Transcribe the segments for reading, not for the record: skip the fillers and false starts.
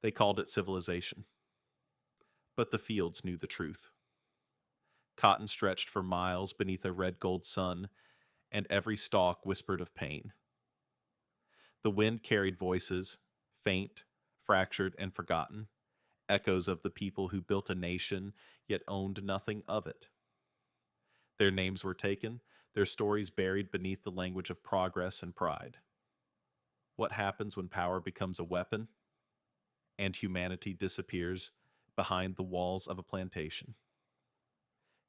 They called it civilization. But the fields knew the truth. Cotton stretched for miles beneath a red gold sun, and every stalk whispered of pain. The wind carried voices, faint, fractured, and forgotten, echoes of the people who built a nation yet owned nothing of it. Their names were taken, their stories buried beneath the language of progress and pride. What happens when power becomes a weapon and humanity disappears behind the walls of a plantation?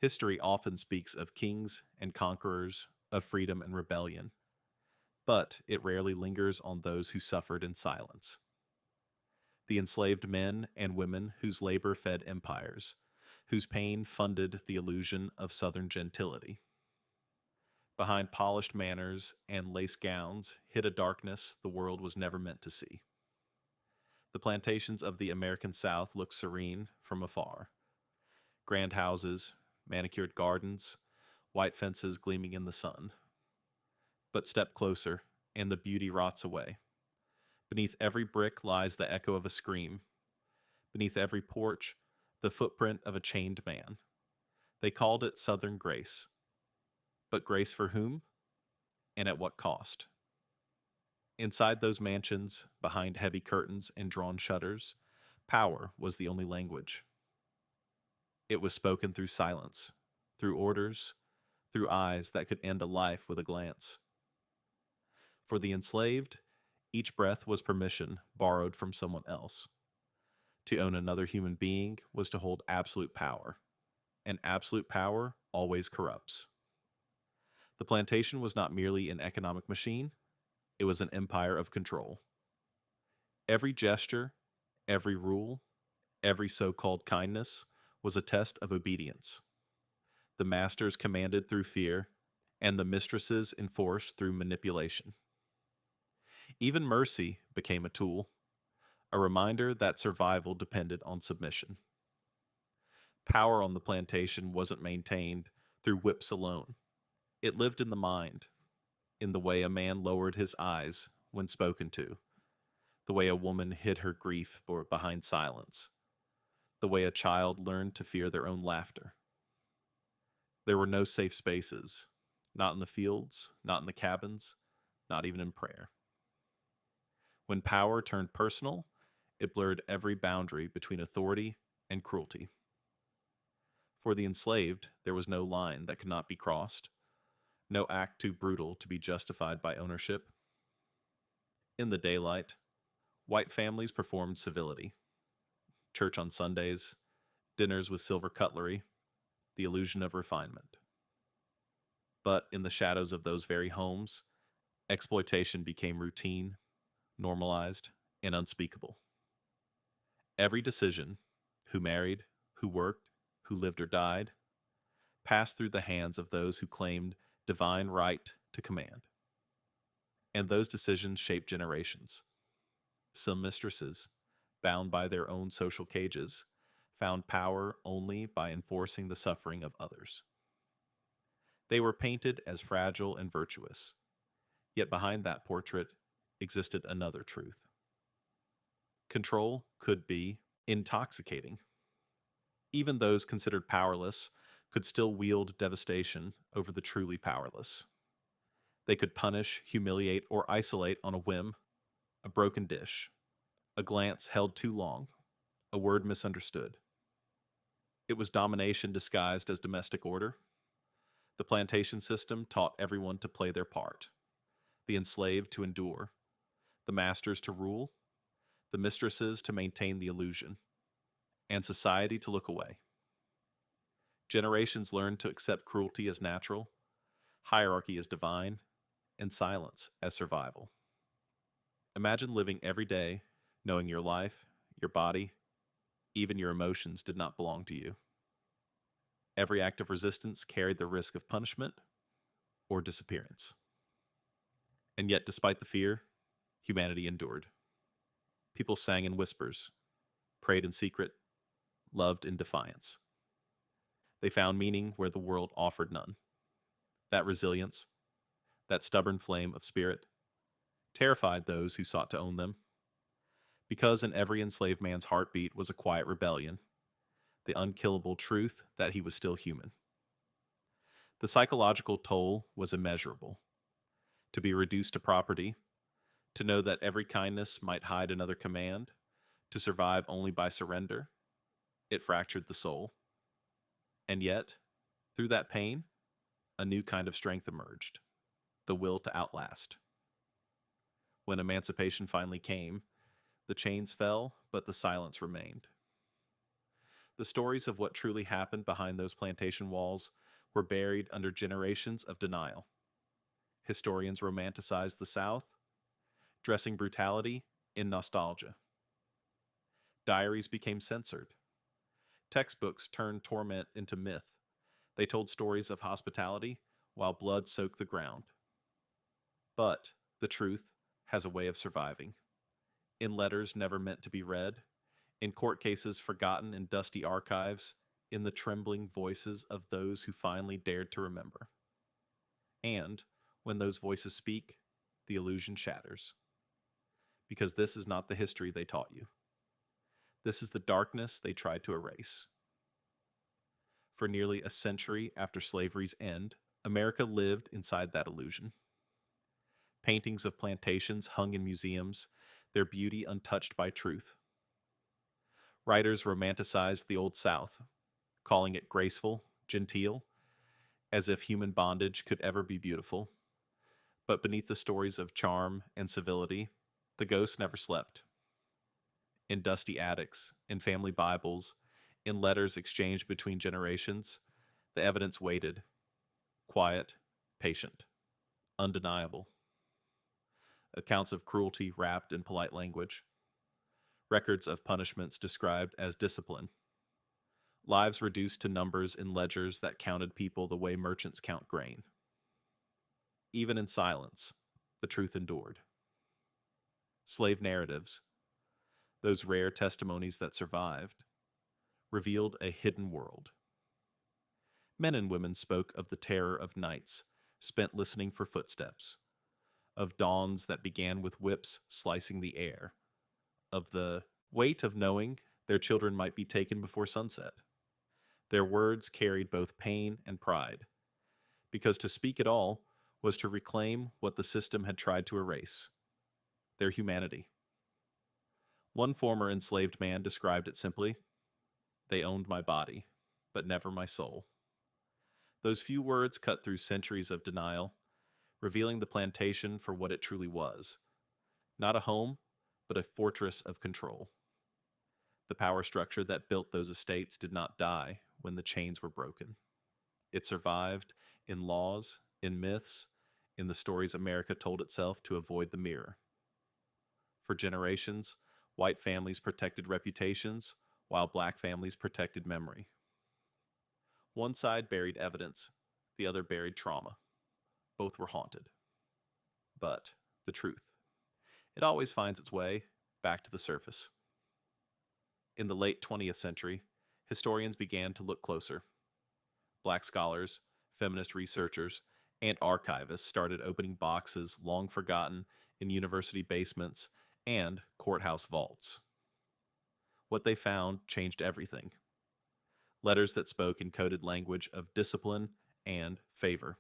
History often speaks of kings and conquerors, of freedom and rebellion, but it rarely lingers on those who suffered in silence. The enslaved men and women whose labor fed empires, whose pain funded the illusion of Southern gentility. Behind polished manners and lace gowns hid a darkness the world was never meant to see. The plantations of the American South look serene from afar. Grand houses, manicured gardens, white fences gleaming in the sun. But step closer, and the beauty rots away. Beneath every brick lies the echo of a scream. Beneath every porch, the footprint of a chained man. They called it Southern grace. But grace for whom? And at what cost? Inside those mansions, behind heavy curtains and drawn shutters, power was the only language. It was spoken through silence, through orders, through eyes that could end a life with a glance. For the enslaved, each breath was permission borrowed from someone else. To own another human being was to hold absolute power, and absolute power always corrupts. The plantation was not merely an economic machine, it was an empire of control. Every gesture, every rule, every so-called kindness was a test of obedience. The masters commanded through fear, and the mistresses enforced through manipulation. Even mercy became a tool, a reminder that survival depended on submission. Power on the plantation wasn't maintained through whips alone. It lived in the mind, in the way a man lowered his eyes when spoken to, the way a woman hid her grief behind silence, the way a child learned to fear their own laughter. There were no safe spaces, not in the fields, not in the cabins, not even in prayer. When power turned personal, it blurred every boundary between authority and cruelty. For the enslaved, there was no line that could not be crossed, no act too brutal to be justified by ownership. In the daylight, white families performed civility. Church on Sundays, dinners with silver cutlery, the illusion of refinement. But in the shadows of those very homes, exploitation became routine, normalized, and unspeakable. Every decision, who married, who worked, who lived or died, passed through the hands of those who claimed divine right to command. And those decisions shaped generations. Some mistresses, bound by their own social cages, found power only by enforcing the suffering of others. They were painted as fragile and virtuous, yet behind that portrait existed another truth. Control could be intoxicating. Even those considered powerless could still wield devastation over the truly powerless. They could punish, humiliate, or isolate on a whim, a broken dish, a glance held too long, a word misunderstood. It was domination disguised as domestic order. The plantation system taught everyone to play their part, the enslaved to endure, the masters to rule, the mistresses to maintain the illusion, and society to look away. Generations learned to accept cruelty as natural, hierarchy as divine, and silence as survival. Imagine living every day knowing your life, your body, even your emotions did not belong to you. Every act of resistance carried the risk of punishment or disappearance. And yet, despite the fear, humanity endured. People sang in whispers, prayed in secret, loved in defiance. They found meaning where the world offered none. That resilience, that stubborn flame of spirit, terrified those who sought to own them, Because in every enslaved man's heartbeat was a quiet rebellion, the unkillable truth that he was still human. The psychological toll was immeasurable. To be reduced to property, to know that every kindness might hide another command, to survive only by surrender, it fractured the soul. And yet, through that pain, a new kind of strength emerged, the will to outlast. When emancipation finally came, the chains fell, but the silence remained. The stories of what truly happened behind those plantation walls were buried under generations of denial. Historians romanticized the South, dressing brutality in nostalgia. Diaries became censored. Textbooks turned torment into myth. They told stories of hospitality while blood soaked the ground. But the truth has a way of surviving. In letters never meant to be read, in court cases forgotten in dusty archives, in the trembling voices of those who finally dared to remember. And when those voices speak, the illusion shatters. Because this is not the history they taught you. This is the darkness they tried to erase. For nearly a century after slavery's end, America lived inside that illusion. Paintings of plantations hung in museums, their beauty untouched by truth. Writers romanticized the Old South, calling it graceful, genteel, as if human bondage could ever be beautiful. But beneath the stories of charm and civility, the ghost never slept. In dusty attics, in family Bibles, in letters exchanged between generations, the evidence waited, quiet, patient, undeniable. Accounts of cruelty wrapped in polite language, records of punishments described as discipline, lives reduced to numbers in ledgers that counted people the way merchants count grain. Even in silence, the truth endured. Slave narratives, those rare testimonies that survived, revealed a hidden world. Men and women spoke of the terror of nights spent listening for footsteps, of dawns that began with whips slicing the air, of the weight of knowing their children might be taken before sunset. Their words carried both pain and pride, because to speak at all was to reclaim what the system had tried to erase, their humanity. One former enslaved man described it simply: "They owned my body, but never my soul." Those few words cut through centuries of denial, revealing the plantation for what it truly was. Not a home, but a fortress of control. The power structure that built those estates did not die when the chains were broken. It survived in laws, in myths, in the stories America told itself to avoid the mirror. For generations, white families protected reputations, while black families protected memory. One side buried evidence, the other buried trauma. Both were haunted. But the truth, it always finds its way back to the surface. In the late 20th century, historians began to look closer. Black scholars, feminist researchers, and archivists started opening boxes long forgotten in university basements and courthouse vaults. What they found changed everything. Letters that spoke in coded language of discipline and favor.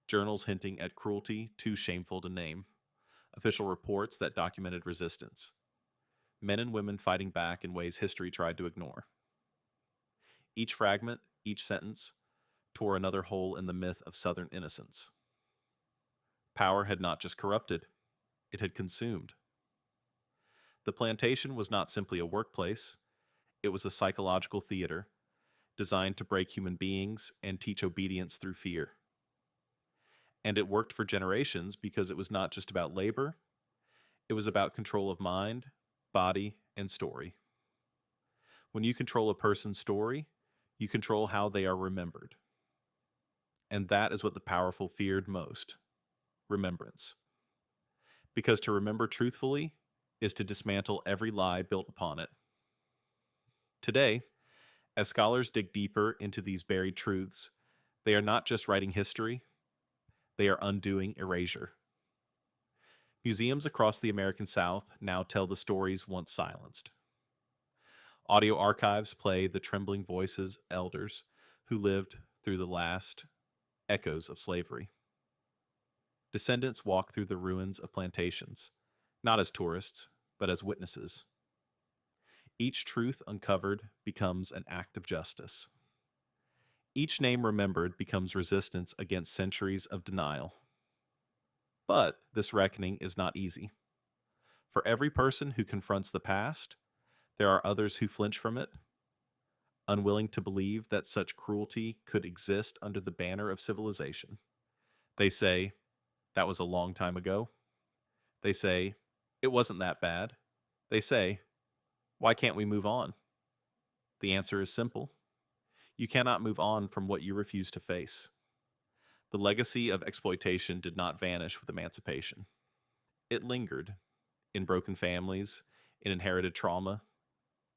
Journals hinting at cruelty too shameful to name. Official reports that documented resistance. Men and women fighting back in ways history tried to ignore. Each fragment, each sentence, tore another hole in the myth of Southern innocence. Power had not just corrupted, it had consumed. The plantation was not simply a workplace, it was a psychological theater designed to break human beings and teach obedience through fear. And it worked for generations because it was not just about labor, it was about control of mind, body, and story. When you control a person's story, you control how they are remembered. And that is what the powerful feared most: remembrance. Because to remember truthfully is to dismantle every lie built upon it. Today, as scholars dig deeper into these buried truths, they are not just writing history, they are undoing erasure. Museums across the American South now tell the stories once silenced. Audio archives play the trembling voices of elders who lived through the last echoes of slavery. Descendants walk through the ruins of plantations, not as tourists, but as witnesses. Each truth uncovered becomes an act of justice. Each name remembered becomes resistance against centuries of denial. But this reckoning is not easy. For every person who confronts the past, there are others who flinch from it, unwilling to believe that such cruelty could exist under the banner of civilization. They say, that was a long time ago. They say, it wasn't that bad. They say, why can't we move on? The answer is simple. You cannot move on from what you refuse to face. The legacy of exploitation did not vanish with emancipation. It lingered in broken families, in inherited trauma,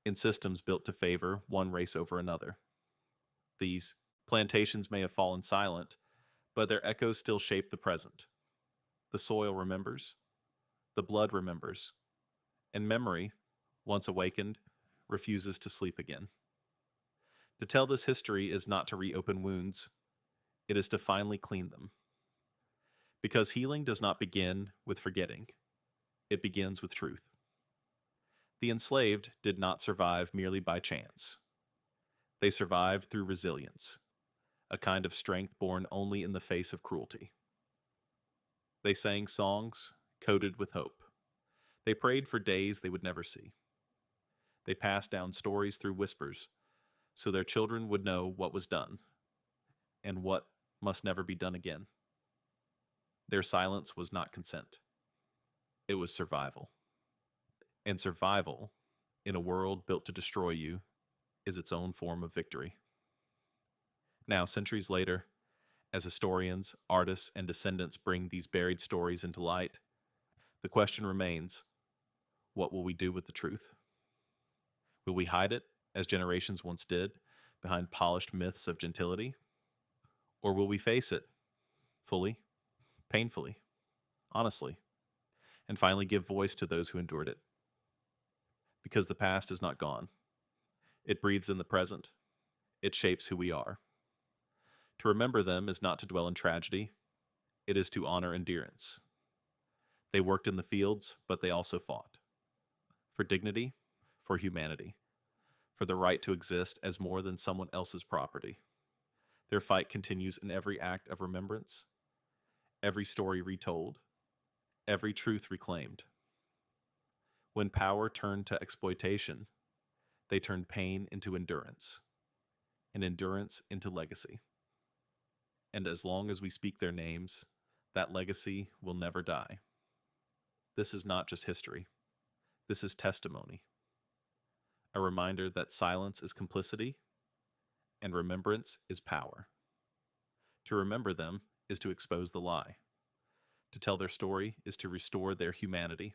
in systems built to favor one race over another. These plantations may have fallen silent, but their echoes still shape the present. The soil remembers, the blood remembers, and memory, once awakened, refuses to sleep again. To tell this history is not to reopen wounds, it is to finally clean them. Because healing does not begin with forgetting, it begins with truth. The enslaved did not survive merely by chance. They survived through resilience, a kind of strength born only in the face of cruelty. They sang songs coated with hope. They prayed for days they would never see. They passed down stories through whispers, so their children would know what was done and what must never be done again. Their silence was not consent. It was survival. And survival, in a world built to destroy you, is its own form of victory. Now, centuries later, as historians, artists, and descendants bring these buried stories into light, the question remains, what will we do with the truth? Will we hide it, as generations once did, behind polished myths of gentility? Or will we face it, fully, painfully, honestly, and finally give voice to those who endured it? Because the past is not gone. It breathes in the present. It shapes who we are. To remember them is not to dwell in tragedy. It is to honor endurance. They worked in the fields, but they also fought. For dignity, for humanity, for the right to exist as more than someone else's property. Their fight continues in every act of remembrance, every story retold, every truth reclaimed. When power turned to exploitation, they turned pain into endurance, and endurance into legacy. And as long as we speak their names, that legacy will never die. This is not just history. This is testimony. A reminder that silence is complicity, and remembrance is power. To remember them is to expose the lie. To tell their story is to restore their humanity.